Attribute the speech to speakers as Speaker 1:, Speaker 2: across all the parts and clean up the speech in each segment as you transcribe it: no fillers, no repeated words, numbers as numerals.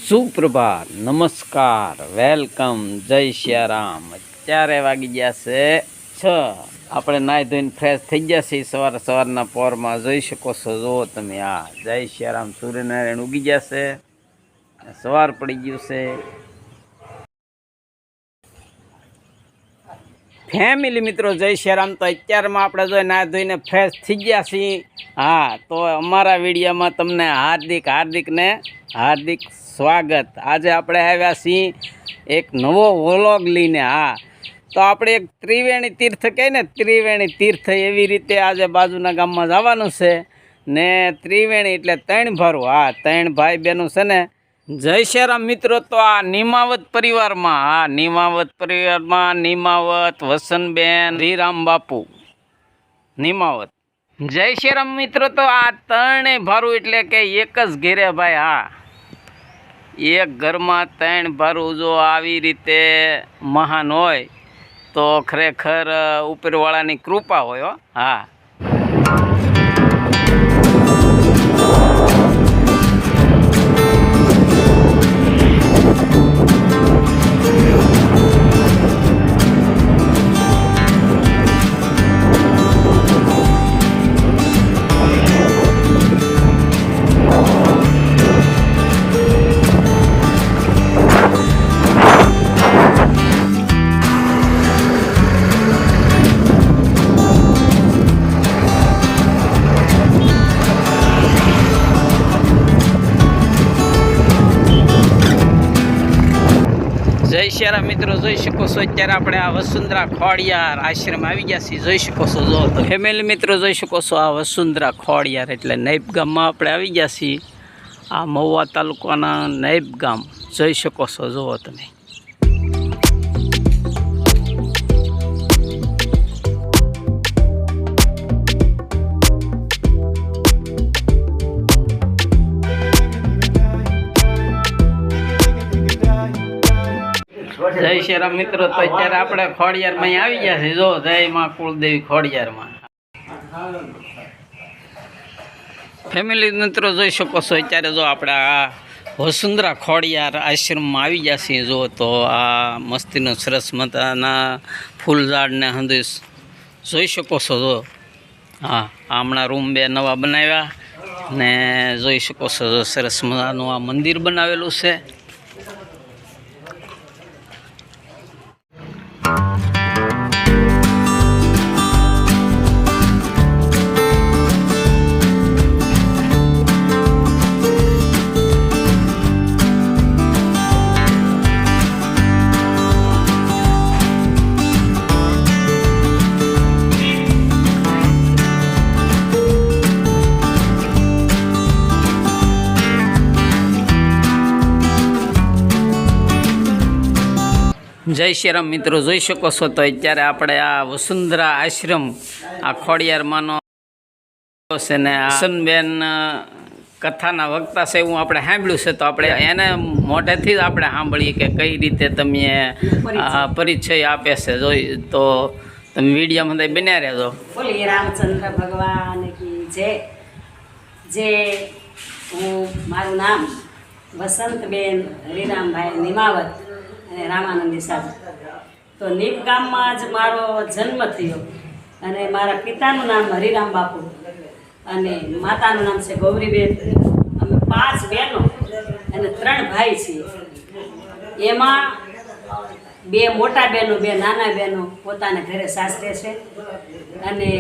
Speaker 1: સુપ્રભાત, નમસ્કાર, વેલકમ, જય સિયારામ। અત્યારે વાગી ગયા છે 6। આપણે નાહી ધોઈને ફ્રેશ થઈ ગયા છીએ સવારના પોરમાં જોઈ શકો છો। જો તમે આ જય સિયારામ, સૂર્યનારાયણ ઉગી ગયા છે, સવાર પડી ગયું છે। ફેમિલી મિત્રો જય સિયારામ। તો અત્યારમાં આપણે જો નાહી ધોઈને ફ્રેશ થઈ ગયા છીએ। હા, તો અમારા વિડીયોમાં તમને હાર્દિક સ્વાગત। આજે આપણે આવ્યા છીએ એક નવો વ્લોગ લઈને। હા, તો આપણે એક ત્રિવેણી તીર્થ કહે ને, ત્રિવેણી તીર્થ એવી રીતે આજે બાજુના ગામમાં જવાનું છે ને। ત્રિવેણી એટલે 3 ભારું। હા, 3 ભાઈ બહેનો છે ને। જય સિયારામ મિત્રો। તો આ નિમાવત પરિવારમાં, હા નિમાવત પરિવારમાં નિમાવત વસનબેન રીરામ બાપુ નિમાવત। જય સિયારામ મિત્રો। તો આ 3 ભારું એટલે કે એક જ ઘેરે ભાઈ। હા, એક ઘરમાં 3 ભારું જો આવી રીતે મહાન હોય તો ખરેખર ઉપરવાળાની કૃપા હોય। હા, જય સિયારામ મિત્રો। જોઈ શકો છો અત્યારે આપણે આ વસુંધરા ખોડિયાર આશ્રમ આવી ગયા છીએ। જોઈ શકો છો જો તો ફેમિલી મિત્રો જોઈ શકો છો આ વસુંધરા ખોડિયાર એટલે નૈપ ગામમાં આપણે આવી ગયા છીએ। આ મહુવા તાલુકાના નૈપ ગામ જોઈ શકો છો જુઓ તમે। જય સિયારામ મિત્રો। તો અત્યારે આપણે ખોડિયારમાં આવી ગયા છે। જો જય માં કુળદેવી ખોડિયારમાં। ફેમિલી મિત્રો જોઈ શકો છો અત્યારે જો આપણે આ વસુંધરા ખોડિયાર આશ્રમમાં આવી ગયા છીએ। જો તો આ મસ્તીનો સરસ મજાના ફૂલ ઝાડને હંદેશ જોઈ શકો છો। જો હા, હમણાં રૂમ 2 નવા બનાવ્યા ને જોઈ શકો છો જો સરસ મજાનું આ મંદિર બનાવેલું છે। જય સિયારામ મિત્રો। જોઈ શકો છો તો અત્યારે આપણે આ વસુંધરા આશ્રમ આ ખોડિયારમાંનો છે ને વસનબેન કથાના વક્તા છે એવું આપણે સાંભળ્યું છે। તો આપણે એને મોઢેથી જ આપણે સાંભળીએ કે કઈ રીતે તમે પરિચય આપે છે। જોઈ તો તમે વિડીયોમાં બન્યા રહેજો।
Speaker 2: બોલી રામચંદ્ર ભગવાન કી જય। જે મારું નામ વસંતબેન હરિરામભાઈ નિમાવત અને રામાનંદી સાધુ। તો નીપ ગામમાં જ મારો જન્મ થયો અને મારા પિતાનું નામ હરિરામ બાપુ અને માતાનું નામ છે ગૌરીબેન। અમે 5 બહેનો અને 3 ભાઈ છીએ। એમાં 2 મોટા બહેનો, 2 નાના બહેનો પોતાના ઘરે સાસરે છે અને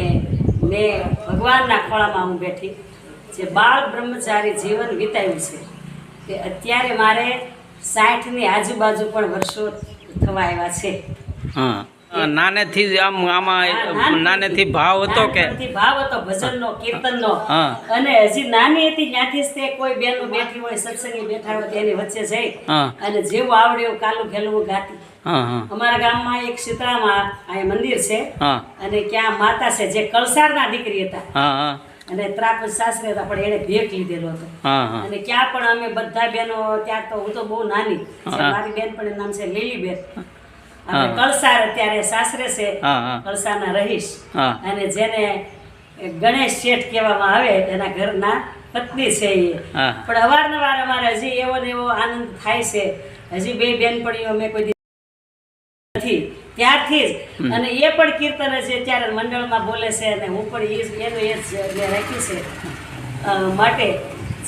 Speaker 2: મેં ભગવાનના ખોળામાં હું બેઠી જે બાળ બ્રહ્મચારી જીવન વિતાવ્યું છે તે અત્યારે મારે 60ની આજુબાજુ પણ વર્ષો થવા આવ્યા છે।
Speaker 1: હા, નાનેથી જ આમાં નાનેથી ભાવ હતો કે
Speaker 2: ભાવ હતો ભજનનો, કીર્તનનો। અને હજી નાની હતી ત્યાંથી જ તે કોઈ બેનો બેઠી હોય, સત્સંગી બેઠા હોય તેની વચ્ચે જઈ અને જેવું આવડે એવું કાલું ખેલવું ગાતી। અમારા ગામમાં એક શીતળામાં આ મંદિર છે અને ક્યાં માતા છે જે કળસારના દીકરી હતા અને ત્રાપજ સાસરે હતા પણ એને ભેટ લીધેલો હતો અને ક્યાં પણ અમે બધા બહેનો, ત્યાં તો હું તો બહુ નાની, મારી બેન પણ એનું નામ છે લીલીબેન। અને કળસાર અત્યારે સાસરે છે, કળસારના રહીશ અને જેને ગણેશ શેઠ કહેવામાં આવે એના ઘરના પત્ની છે એ.
Speaker 1: હા.
Speaker 2: પણ અવારનવાર અમારે હજી એવો ને એવો આનંદ થાય છે. હજી બે બેનપણીઓ અમે કોઈ દી નથી ત્યારથી જ. અને એ પણ કીર્તન છે ત્યારે મંડળમાં બોલે છે અને હું પણ એનું એ જ મેં રાખ્યું છે. માટે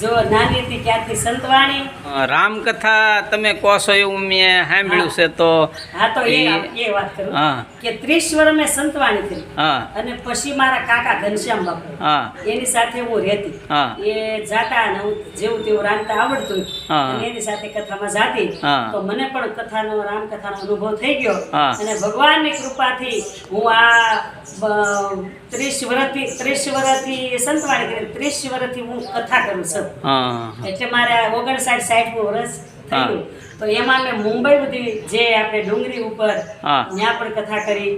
Speaker 2: જો નાની હતી ત્યારથી સંતવાણી.
Speaker 1: રામકથા તમે કહો છો એવું મેં સાંભળ્યું છે તો
Speaker 2: હા તો એ વાત કરું
Speaker 1: હા.
Speaker 2: કે 30 વર્ષ મેં સંતવાણી કરી.
Speaker 1: હા
Speaker 2: અને પછી મારા કાકા ઘનશ્યામ બાપુ
Speaker 1: હા
Speaker 2: એની સાથે હું રહેતી.
Speaker 1: હા.
Speaker 2: એ જાતા અને હું જેવું તેવું રાંધતા આવડતું
Speaker 1: હા.
Speaker 2: અને એની સાથે કથામાં જાતી.
Speaker 1: હા.
Speaker 2: તો મને પણ કથાનો રામકથાનો અનુભવ થઈ ગયો.
Speaker 1: હા.
Speaker 2: અને ભગવાનની કૃપાથી હું આ 30 વર્ષથી સંતવાણી કરી 30 વર્ષથી હું કથા કરું છું.
Speaker 1: હા
Speaker 2: એટલે મારે 59-60 વર્ષ થયું. તો એમાં મેં મુંબઈ બધી જે આપણે ડુંગરી ઉપર
Speaker 1: હા.
Speaker 2: ત્યાં પણ કથા કરી,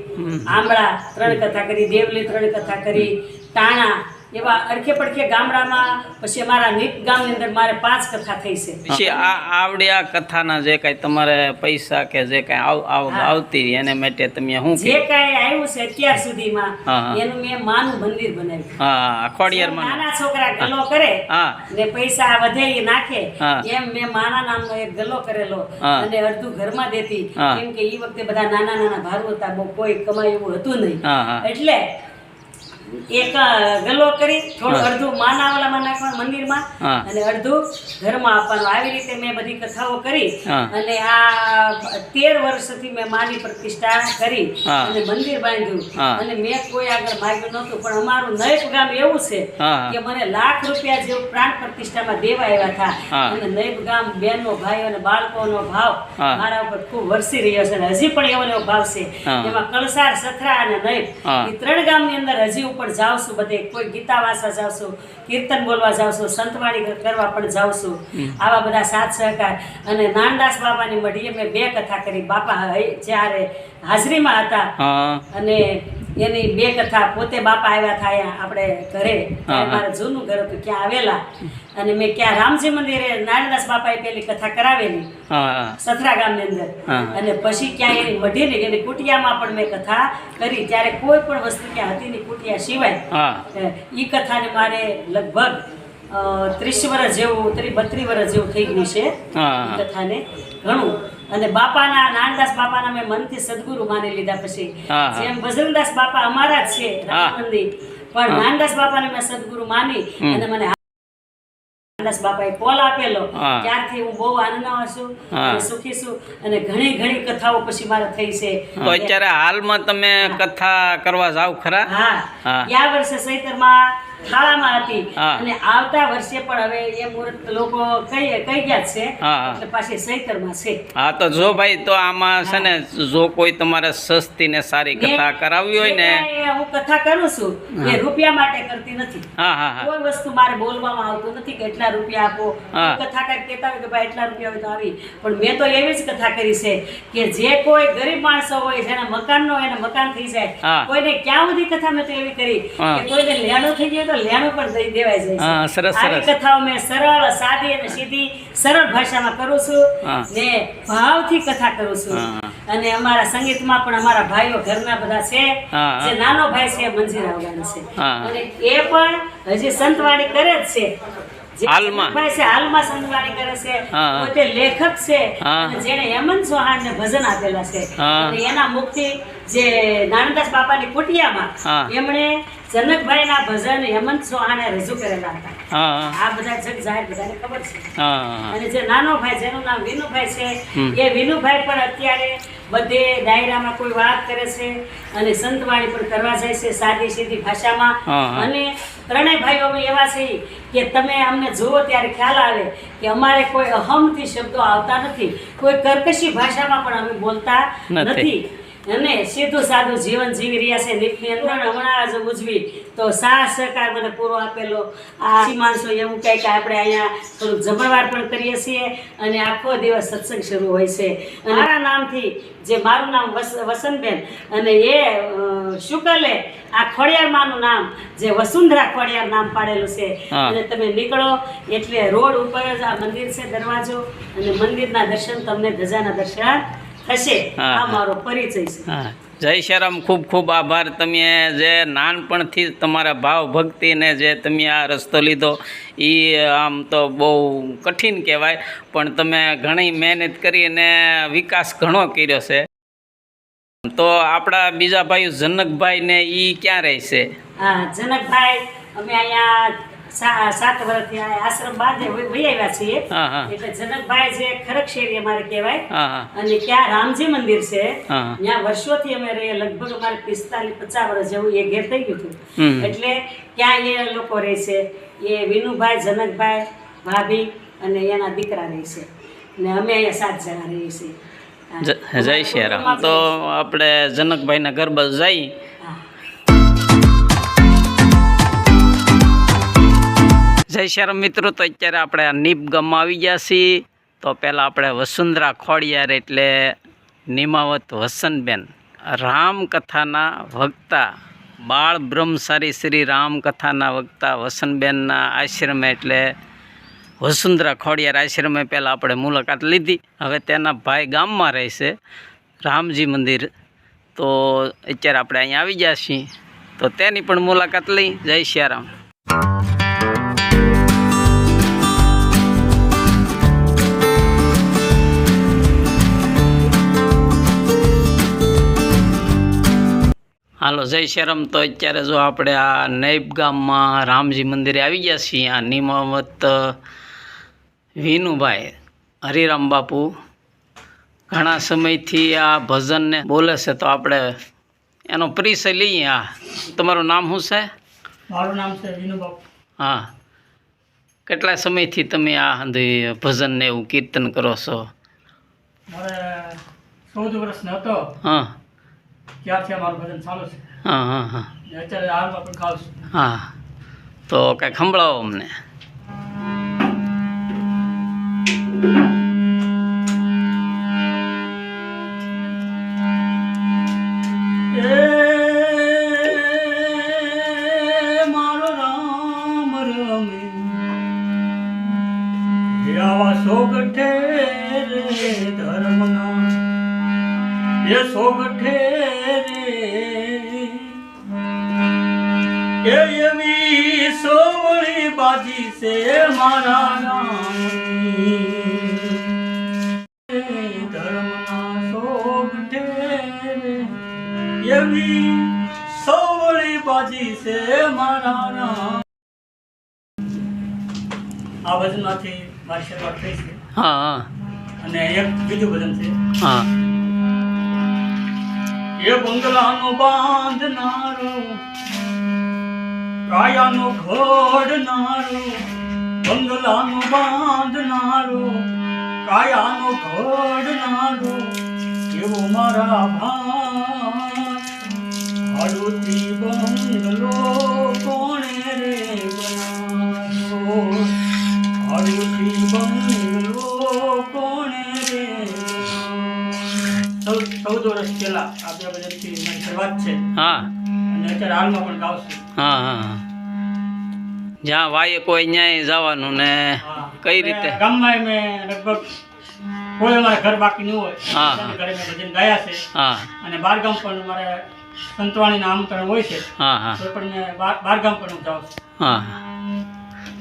Speaker 2: આંબળા 3 કથા કરી, દેવલી 3 કથા કરી, ટાણા એવા અડખે પડખે ગામડામાં. પછી અમારા નીત ગામની અંદર મારે 5 કથા થઈ છે.
Speaker 1: પછી આ આવડ્યા કથાના જે કાંઈ તમારે પૈસા કે જે કાંઈ આવતી રહી એને માટે તમે શું
Speaker 2: જે કાંઈ આવ્યું છે અત્યાર સુધીમાં
Speaker 1: હા, હા.
Speaker 2: એનું મેં માનું મંદિર બનાવ્યું.
Speaker 1: હા ખોડિયારમાં
Speaker 2: નાના છોકરા ગલ્લો કરે
Speaker 1: હા
Speaker 2: ને પૈસા વધે ઈ નાખે
Speaker 1: હા.
Speaker 2: એમ મેં માના નામનો એક ગલ્લો કરેલો
Speaker 1: હા.
Speaker 2: અને અડધું ઘરમાં દેતી.
Speaker 1: હા.
Speaker 2: કેમ કે ઈ વખતે બધા નાના નાના ભારું હતા, બહુ કોઈ કમાય એવું હતું નહીં.
Speaker 1: હા, હા.
Speaker 2: એટલે એક ગલ્લો કરી થોડું
Speaker 1: હા.
Speaker 2: અડધું માના વાલામાં નાખવાનું મંદિરમાં
Speaker 1: હા.
Speaker 2: અને અડધું ઘરમાં આપવાનું. આવી રીતે મેં બધી કથાઓ કરી.
Speaker 1: હા.
Speaker 2: અને આ 13 વર્ષથી મેં માની પ્રતિષ્ઠા કરી
Speaker 1: હા.
Speaker 2: અને મંદિર બાંધ્યું.
Speaker 1: હા.
Speaker 2: અને મેં કોઈ આગળ માગ્યું નહોતું. પણ અમારું નયપ ગામ એવું છે
Speaker 1: હા.
Speaker 2: કે મને લાખ રૂપિયા જેવું પ્રાણ પ્રતિષ્ઠામાં દેવા આવ્યા હતા.
Speaker 1: હા.
Speaker 2: અને નયપ ગામ બહેનો ભાઈઓ અને બાળકોનો ભાવ
Speaker 1: હા.
Speaker 2: મારા ઉપર ખૂબ વરસી રહ્યો છે અને હજી પણ એવો ને એવો ભાવ છે.
Speaker 1: હા.
Speaker 2: એમાં કળસાર, સથરા અને નયપ
Speaker 1: હા.
Speaker 2: એ 3 ગામની અંદર હજી ઉપર જાઉં છું. બધે કોઈ ગીતા વાંચવા જાઉં છું, કીર્તન બોલવા જાઉં છું, સંતવાણી કરવા પણ જાઉં છું. આવા બધા સાથ સહકાર. અને નાનદાસ બાપાની મઢીએ મેં 2 કથા કરી. બાપા જ્યારે હાજરીમાં હતા
Speaker 1: હા
Speaker 2: અને એની 2 કથા પોતે બાપા આવ્યા હતા અહીંયા આપણે ઘરે. ત્યારે મારે જૂનું ઘર હતું ત્યાં આવેલા. અને મેં ક્યાં રામજી મંદિરે નાનદાસ બાપાએ પેલી કથા કરાવેલી
Speaker 1: હા
Speaker 2: સથરા ગામની અંદર.
Speaker 1: હા.
Speaker 2: અને પછી ક્યાં એની મઢીની એની કુટિયામાં પણ મેં કથા કરી. ત્યારે કોઈ પણ વસ્તુ ક્યાં હતી ની કુટિયા સિવાય.
Speaker 1: હા
Speaker 2: ઈ કથાને મારે લગભગ 30 વર્ષ જેવું 32 વર્ષ જેવું થઈ ગયું છે.
Speaker 1: હા.
Speaker 2: ઈ કથાને ઘણું. અને બાપાના નાનદાસ બાપાના મેં મનથી સદગુરુ માની લીધા. પછી
Speaker 1: હા, હા.
Speaker 2: જેમ બજરંગદાસ બાપા અમારા જ છે રામાનંદી, પણ નાનદાસ બાપાને મેં સદગુરુ માની અને મને નાનદાસ બાપાએ કોલ આપેલો.
Speaker 1: હા.
Speaker 2: ત્યારથી હું બહુ આનંદમાં છું
Speaker 1: હા.
Speaker 2: અને સુખી છું. અને ઘણી ઘણી કથાઓ પછી મારે થઈ છે.
Speaker 1: તો અત્યારે હાલમાં તમે કથા કરવા જાવ ખરા?
Speaker 2: હા.
Speaker 1: હા.
Speaker 2: ગયા વર્ષે ચૈતરમાં થાળામાં હતી.
Speaker 1: હા.
Speaker 2: અને આવતા વર્ષે પણ હવે એ મુહૂર્ત લોકો કહી ગયા જ છે.
Speaker 1: હા, હા.
Speaker 2: એટલે પાછી ચૈતરમાં છે.
Speaker 1: હા તો જો ભાઈ તો આમાં છે ને જો કોઈ તમારે સસ્તી ને સારી કથા કરાવવી હોય ને
Speaker 2: જે કાંઈ હું કથા કરું છું એ રૂપિયા માટે કરતી નથી.
Speaker 1: હા હા હા
Speaker 2: કોઈ વસ્તુ મારે બોલવામાં આવતું નથી કે એટલા રૂપિયા આપો.
Speaker 1: હા.
Speaker 2: કથા કાંઈક કહેતા હોય કે ભાઈ એટલા રૂપિયા હોય તો આવી. પણ મેં તો એવી જ કથા કરી છે કે જે કોઈ ગરીબ માણસો હોય જેના મકાન ન હોય એને મકાન થઈ જાય.
Speaker 1: હા.
Speaker 2: કોઈને ક્યાં સુધી કથા મેં તો એવી કરી
Speaker 1: હા.
Speaker 2: કે કોઈને લેણું થઈ ગયું તો લેણું પણ દઈ દેવાય જાય
Speaker 1: હા,
Speaker 2: છે.
Speaker 1: સરસ,
Speaker 2: આવી
Speaker 1: સરસ.
Speaker 2: કથાઓ મેં સરળ, સાદી અને સીધી સરળ ભાષામાં કરું છું
Speaker 1: હા.
Speaker 2: ને ભાવથી કથા કરું છું.
Speaker 1: હા.
Speaker 2: અને અમારા સંગીતમાં પણ અમારા ભાઈઓ ઘરના બધા છે.
Speaker 1: હા.
Speaker 2: જે નાનો ભાઈ છે મંજીરા વગાડે છે.
Speaker 1: હા.
Speaker 2: અને એ પણ હજી સંતવાણી કરે જ છે. જે
Speaker 1: હાલમાં?
Speaker 2: ભાઈ છે હાલમાં સંતવાણી કરે છે.
Speaker 1: હા.
Speaker 2: પોતે લેખક છે.
Speaker 1: હા.
Speaker 2: અને જેણે હેમંત ચૌહાણને ભજન આપેલા છે.
Speaker 1: હા.
Speaker 2: અને એના મુખથી જે નાનદાસ બાપાની કુટિયામાં
Speaker 1: હા.
Speaker 2: એમણે જનકભાઈના ભજન હેમંત ચૌહાણે રજૂ કરેલા હતા.
Speaker 1: હા
Speaker 2: આ બધા જગ જાહેર બધાને ખબર છે.
Speaker 1: હા
Speaker 2: અને જે નાનો ભાઈ જેનું નામ વિનુભાઈ છે એ વિનુભાઈ પણ અત્યારે બધે ડાયરામાં કોઈ વાત કરે છે અને સંતવાણી પણ કરવા જાય છે સાદી સીધી ભાષામાં.
Speaker 1: હા, હા.
Speaker 2: અને 3 ભાઈઓ અમે એવા છે કે તમે અમને જુઓ ત્યારે ખ્યાલ આવે કે અમારે કોઈ અહમથી શબ્દો આવતા નથી, કોઈ કર્કશી ભાષામાં પણ અમે બોલતા નથી. અને સીધું સાદું જીવન જીવી રહ્યા છે. નીકળી અંદર હમણાં જ ઉજવી તો સાથ સહકાર મને પૂરો આપેલો. આ માણસો એવું કહે કે આપણે અહીંયા થોડુંક જમણવાર પણ કરીએ છીએ અને આખો દિવસ સત્સંગ શરૂ હોય છે. અને મારા નામથી જે મારું નામ વસંતબેન અને એ શુકલે આ ખોડિયારમાંનું નામ જે વસુંધરા ખોડિયાર નામ પાડેલું છે.
Speaker 1: હા.
Speaker 2: અને તમે નીકળો એટલે રોડ ઉપર જ આ મંદિર છે દરવાજો અને મંદિરના દર્શન તમને ધજાના દર્શન થશે.
Speaker 1: હા.
Speaker 2: આ મારો પરિચય છે.
Speaker 1: હા જય શ્યારામ. ખૂબ ખૂબ આભાર. તમે જે નાનપણથી જ તમારા ભાવ ભક્તિને જે તમે આ રસ્તો લીધો એ આમ તો બહુ કઠિન કહેવાય, પણ તમે ઘણી મહેનત કરી અને વિકાસ ઘણો કર્યો છે. તો આપણા બીજા ભાઈ જનકભાઈ ને એ ક્યાં રહે છે?
Speaker 2: હા, જનકભાઈ અમે અહીંયા 7 વર્ષથી આશ્રમ બાદ વહી આવ્યા છીએ.
Speaker 1: હા હા
Speaker 2: એટલે જનકભાઈ જે ખરક શેરી અમારે કહેવાય,
Speaker 1: હા હા
Speaker 2: અને ત્યાં રામજી મંદિર છે.
Speaker 1: હા.
Speaker 2: ત્યાં વર્ષોથી અમે રહીએ, લગભગ અમારે 45-50 વર્ષ જેવું એ ઘેર થઈ ગયું હતું.
Speaker 1: હમ.
Speaker 2: એટલે ત્યાં એ લોકો રહે છે. એ વિનુભાઈ, જનકભાઈ, ભાભી અને એના દીકરા રહે છે. ને અમે અહીંયા 7 જણા રહીએ છીએ. હા.
Speaker 1: જય શ્યારામ. તો આપણે જનકભાઈના ઘર બાજુ જઈ.
Speaker 2: હા.
Speaker 1: જય શ્યારામ મિત્રો. તો અત્યારે આપણે આ નીપ ગામમાં આવી ગયા છીએ. તો પહેલાં આપણે વસુંધરા ખોડિયાર એટલે નિમાવત વસનબેન રામકથાના વક્તા, બાળ બ્રહ્મચારી શ્રી રામકથાના વક્તા વસનબેનના આશ્રમે એટલે વસુંધરા ખોડિયાર આશ્રમે પહેલાં આપણે મુલાકાત લીધી. હવે તેના ભાઈ ગામમાં રહે છે, રામજી મંદિર. તો અત્યારે આપણે અહીંયા આવી ગયા છીએ, તો તેની પણ મુલાકાત લઈ. જય શ્યારામ. હાલો, જય શ્યારામ. તો અત્યારે જો આપણે આ નૈબ ગામમાં રામજી મંદિરે આવી ગયા છીએ. આ નિમાવત વિનુભાઈ હરિરામ બાપુ ઘણા સમયથી આ ભજનને બોલે છે, તો આપણે એનો પરિચય લઈએ. આ તમારું નામ શું છે?
Speaker 3: મારું નામ છે વિનુ બાપુ.
Speaker 1: હા, કેટલા સમયથી તમે આ ભજનને એવું કીર્તન કરો છો?
Speaker 3: મારે 14 વર્ષનો હતો
Speaker 1: હા
Speaker 3: ત્યારથી આ મારું ભજન ચાલુ છે.
Speaker 1: હા હા હા
Speaker 3: ને અત્યારે હાલમાં પણ ખાવ છું.
Speaker 1: હા. તો કાંઈક સંભળાવો અમને.
Speaker 3: મારો રામ રમે આવા સોગઠે રે ધર્મના, એ સોગઠે રે એવી સોવળી બાજી છે મારા રામની. ધર્મના સોગઠે રે એવી સોવળી બાજી છે મારા રામ. આ ભજનમાંથી મારી શરૂઆત થઈ છે.
Speaker 1: હા હા
Speaker 3: અને એક બીજું ભજન છે.
Speaker 1: હા.
Speaker 3: એ બંગલાનો બાંધનારો, કાયાનો ઘોડનારો, બંગલાનો બાંધનારો, કાયાનો ઘોડનારો, એવો મારા ભાત હાડુથી બંગલો કોણે રે બનાવ્યો, હાડુથી બંગલો કોણે રે બનાવ્યો. 14 વર્ષ પહેલા આ બે ભજનથી મારી શરૂઆત છે.
Speaker 1: હા
Speaker 3: અને અત્યારે હાલમાં પણ ગાઉં છું.
Speaker 1: હા હા. જ્યાં વાયે કોઈ ન્યાય જવાનું ને
Speaker 3: હા.
Speaker 1: કઈ રીતે?
Speaker 3: અને ગામમાં મેં લગભગ કોઈ અમારે ઘર બાકી ન હોય
Speaker 1: હા.
Speaker 3: ત્યારે ઘરે મેં ભજન ગાયા છે.
Speaker 1: હા
Speaker 3: અને બારગામ પણ મારે સંતવાણીના આમંત્રણ હોય છે,
Speaker 1: હા હા
Speaker 3: તો પણ મેં બારગામ પણ હું જાઉં છું.
Speaker 1: હા.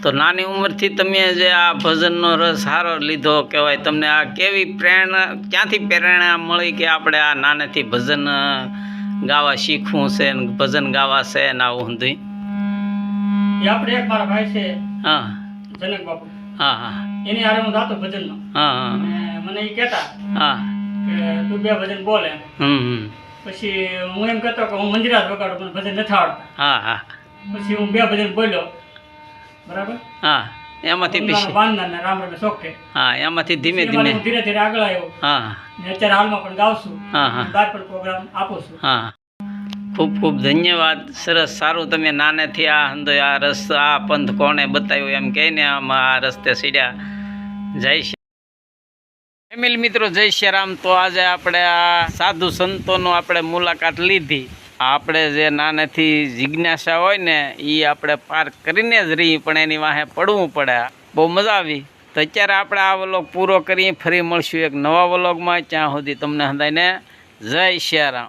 Speaker 1: તો નાની ઉંમરથી તમે જે આ ભજનનો રસ સારો લીધો કહેવાય, તમને આ કેવી પ્રેરણા, ક્યાંથી પ્રેરણા મળી કે આપણે આ નાનેથી ભજન ગાવા શીખવું છે ને ભજન ગાવા છે ને આવું બધું?
Speaker 3: એ આપણે એક મારા ભાઈ છે
Speaker 1: હા
Speaker 3: જનક બાપુ,
Speaker 1: હા હા
Speaker 3: એની હારે હું જાતો ભજનમાં.
Speaker 1: હા હા
Speaker 3: અને મને એ કહેતા
Speaker 1: હા.
Speaker 3: કે તું 2 ભજન બોલ એમ.
Speaker 1: હમ.
Speaker 3: પછી હું એમ કહેતો કે હું મંદિરા જ વગાડું, મને ભજન નથી આવડતા.
Speaker 1: હા હા
Speaker 3: પછી હું 2 ભજન બોલ્યો, બરાબર.
Speaker 1: હા. એમાંથી પછી
Speaker 3: બાંધના ને રામ રમે સોખે.
Speaker 1: હા, એમાંથી ધીમે
Speaker 3: એમાં
Speaker 1: ધીમે
Speaker 3: હું ધીરે ધીરે આગળ આવ્યો.
Speaker 1: હા
Speaker 3: ને અત્યારે હાલમાં પણ ગાઉં છું.
Speaker 1: હા હા
Speaker 3: બહાર પણ પ્રોગ્રામ આપું છું.
Speaker 1: હા. ખૂબ ખૂબ ધન્યવાદ. સરસ, સારું. તમે નાનેથી આ હંધો આ રસ્તો આ પંથ કોણે બતાવ્યો એમ કહીને આમાં આ રસ્તે સીડ્યા. જય શ્રી ફેમિલી મિત્રો, જય શ્રી રામ. તો આજે આપણે આ સાધુ સંતોનો આપણે મુલાકાત લીધી. આપણે જે નાનેથી જિજ્ઞાસા હોય ને એ આપણે પાર કરીને જ રહી, પણ એની વાહે પડવું પડે. બહુ મજા આવી. તો અત્યારે આપણે આ વ્લોગ પૂરો કરીએ, ફરી મળશું એક નવા વ્લોગમાં. ત્યાં સુધી તમને બધાને જય શ્રી રામ.